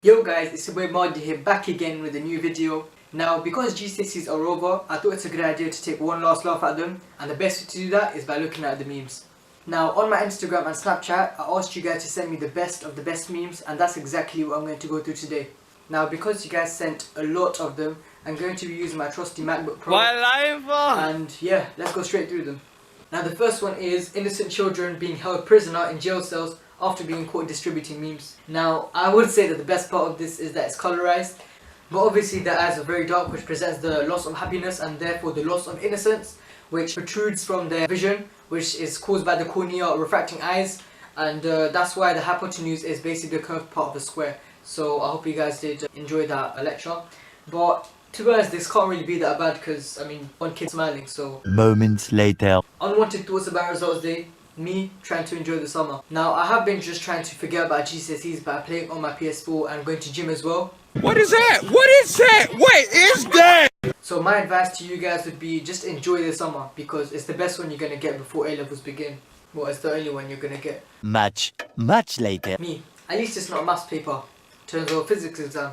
Yo guys, it's your boy Mahdi here, back again with a new video. Now, because GCSEs are over, I thought it's a good idea to take one last laugh at them, and the best way to do that is by looking at the memes. Now, on my Instagram and Snapchat, I asked you guys to send me the best of the best memes, and that's exactly what I'm going to go through today. Now, because you guys sent a lot of them, I'm going to be using my trusty MacBook Pro. And yeah, let's go straight through them. Now, the first one is innocent children being held prisoner in jail cells after being caught distributing memes. Now, I would say that the best part of this is that it's colorized, but obviously their eyes are very dark, which presents the loss of happiness and therefore the loss of innocence, which protrudes from their vision, which is caused by the cornea refracting eyes, and that's why the hypotenuse is basically the curved part of the square. So I hope you guys did enjoy that lecture. But to be honest, this can't really be that bad because, I mean, one kid's smiling, so... Moments later. Unwanted thoughts about results day. Me trying to enjoy the summer. Now, I have been just trying to forget about GCSEs by playing on my PS4 and going to gym as well. What is that? What is that? What is that? So my advice to you guys would be just enjoy the summer because it's the best one you're going to get before A-levels begin. Well, it's the only one you're going to get. Much later. Me. At least it's not a maths paper. Turns out physics exam.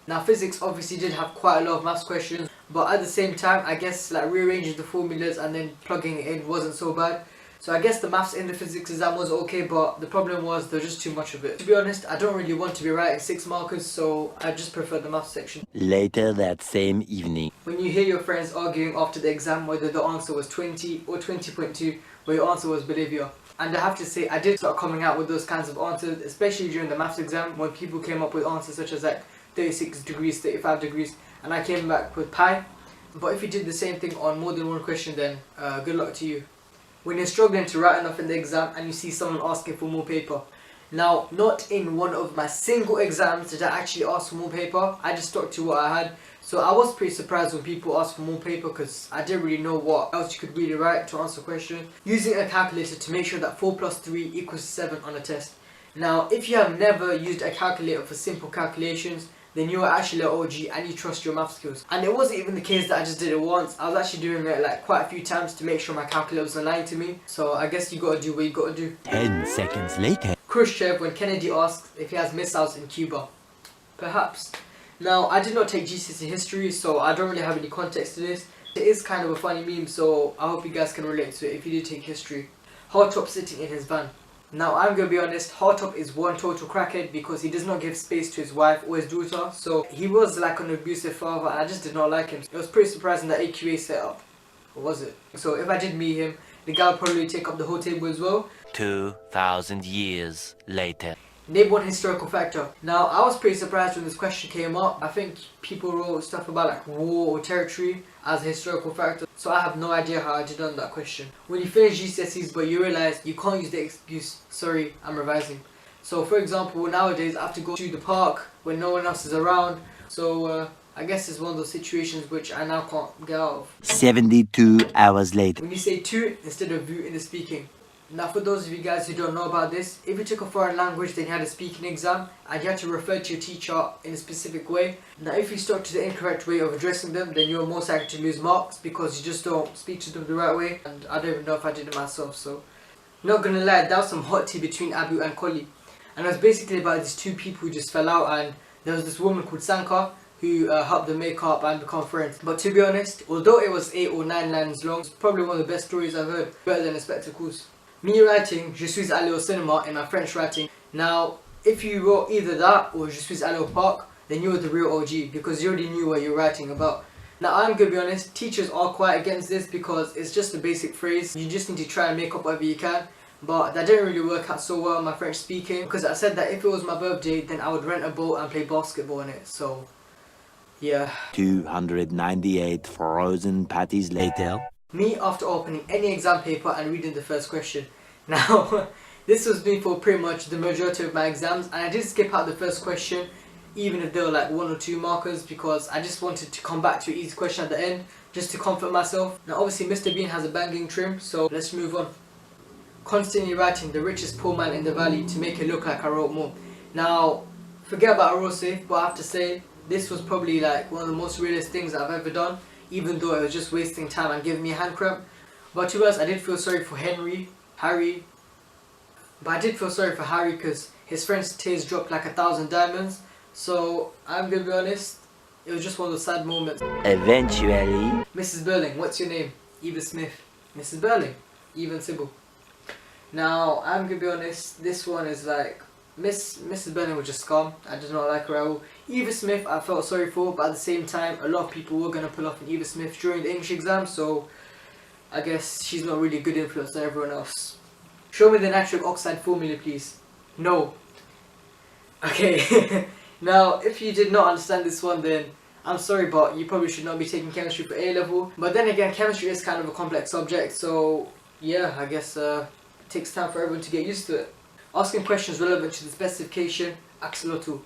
Now, physics obviously did have quite a lot of maths questions, but at the same time, I guess like rearranging the formulas and then plugging it in wasn't so bad. So I guess the maths in the physics exam was okay, but the problem was there's just too much of it. To be honest, I don't really want to be writing 6 markers, so I just prefer the maths section. Later that same evening. When you hear your friends arguing after the exam whether the answer was 20 or 20.2, where your answer was Bolivia. And I have to say, I did start coming out with those kinds of answers, especially during the maths exam, when people came up with answers such as like 36 degrees, 35 degrees, and I came back with pi. But if you did the same thing on more than one question, then good luck to you. When you're struggling to write enough in the exam and you see someone asking for more paper. Now, not in one of my single exams did I actually ask for more paper, I just stuck to what I had. So I was pretty surprised when people asked for more paper because I didn't really know what else you could really write to answer a question. Using a calculator to make sure that 4 plus 3 equals 7 on a test. Now, if you have never used a calculator for simple calculations, then you are actually an OG and you trust your math skills. And it wasn't even the case that I just did it once. I was actually doing it like quite a few times to make sure my calculator was lying to me. So I guess you gotta do what you gotta do. 10 seconds later. Khrushchev when Kennedy asks if he has missiles in Cuba. Perhaps. Now, I did not take GCSE history, so I don't really have any context to this. It is kind of a funny meme, so I hope you guys can relate to it if you did take history. Hardtop sitting in his van. Now, I'm going to be honest, Hardtop is one total crackhead because he does not give space to his wife or his daughter. So, he was like an abusive father and I just did not like him. It was pretty surprising that AQA set up. Or was it? So, if I did meet him, the guy would probably take up the whole table as well. 2,000 years later. Name one historical factor. Now, I was pretty surprised when this question came up. I think people wrote stuff about like war or territory as a historical factor. So I have no idea how I did on that question. When you finish GCSEs but you realise you can't use the excuse, sorry, I'm revising. So for example, nowadays I have to go to the park when no one else is around. So I guess it's one of those situations which I now can't get out of. 72 hours later. When you say tu instead of vu in the speaking. Now, for those of you guys who don't know about this, if you took a foreign language then you had a speaking exam and you had to refer to your teacher in a specific way. Now, if you stuck to the incorrect way of addressing them, then you're most likely to lose marks because you just don't speak to them the right way. And I don't even know if I did it myself, so... Not gonna lie, that was some hot tea between Abu and Koli. And it was basically about these two people who just fell out, and there was this woman called Sanka who helped them make up and become friends. But to be honest, although it was 8 or 9 lines long, it's probably one of the best stories I've heard, better than the spectacles. Me writing Je suis allé au cinéma in my French writing. Now, if you wrote either that or Je suis allé au parc, then you were the real OG because you already knew what you're writing about. Now, I'm gonna be honest, teachers are quite against this because it's just a basic phrase. You just need to try and make up whatever you can. But that didn't really work out so well in my French speaking because I said that if it was my birthday, then I would rent a boat and play basketball in it. So, yeah. 298 frozen patties later. Me after opening any exam paper and reading the first question. Now, this was me for pretty much the majority of my exams and I did skip out the first question even if there were like 1 or 2 markers because I just wanted to come back to an easy question at the end just to comfort myself. Now obviously Mr. Bean has a banging trim, so let's move on. Constantly writing the richest poor man in the valley to make it look like I wrote more. Now, forget about a roll safe, but I have to say this was probably like one of the most realist things I've ever done. Even though it was just wasting time and giving me a hand cramp. But to us, I did feel sorry for Harry. But I did feel sorry for Harry because his friend's tears dropped like 1,000 diamonds. So I'm gonna be honest, it was just one of those sad moments. Eventually. Mrs. Burling, what's your name? Eva Smith. Mrs. Burling, Eva Sybil. Now I'm gonna be honest, this one is like Mrs. Burling was just scum. I did not like her at all. Eva Smith I felt sorry for, but at the same time a lot of people were gonna pull off an Eva Smith during the English exam, so I guess she's not really a good influence on everyone else. Show me the nitric oxide formula, please. No. Okay. Now, if you did not understand this one, then I'm sorry, but you probably should not be taking chemistry for A level. But then again, chemistry is kind of a complex subject, so yeah, I guess it takes time for everyone to get used to it. Asking questions relevant to the specification, axolotl,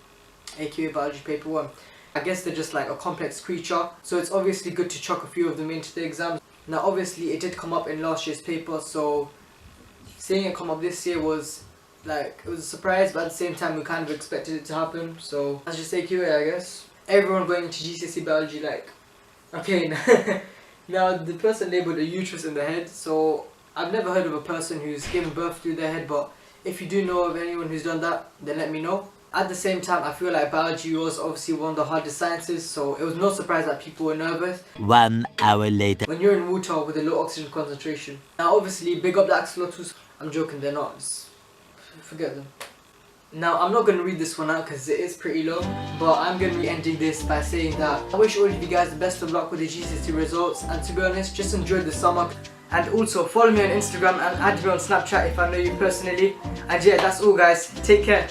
aka biology paper 1. I guess they're just like a complex creature, so it's obviously good to chuck a few of them into the exams. Now obviously it did come up in last year's paper, so seeing it come up this year was like, it was a surprise, but at the same time we kind of expected it to happen, so that's just AQA, I guess. Everyone going into Gcse biology, like, okay, now the person labelled a uterus in the head, so I've never heard of a person who's given birth through their head, but if you do know of anyone who's done that, then let me know. At the same time, I feel like biology was obviously one of the hardest sciences, so it was no surprise that people were nervous. 1 hour later. When you're in water with a low oxygen concentration. Now obviously, big up the axolotls. I'm joking, they're not. Just forget them. Now I'm not going to read this one out because it is pretty long, but I'm going to be ending this by saying that I wish all of you guys the best of luck with the GCSE results, and to be honest, just enjoy the summer. And also follow me on Instagram and add me on Snapchat if I know you personally. And yeah, that's all guys, take care.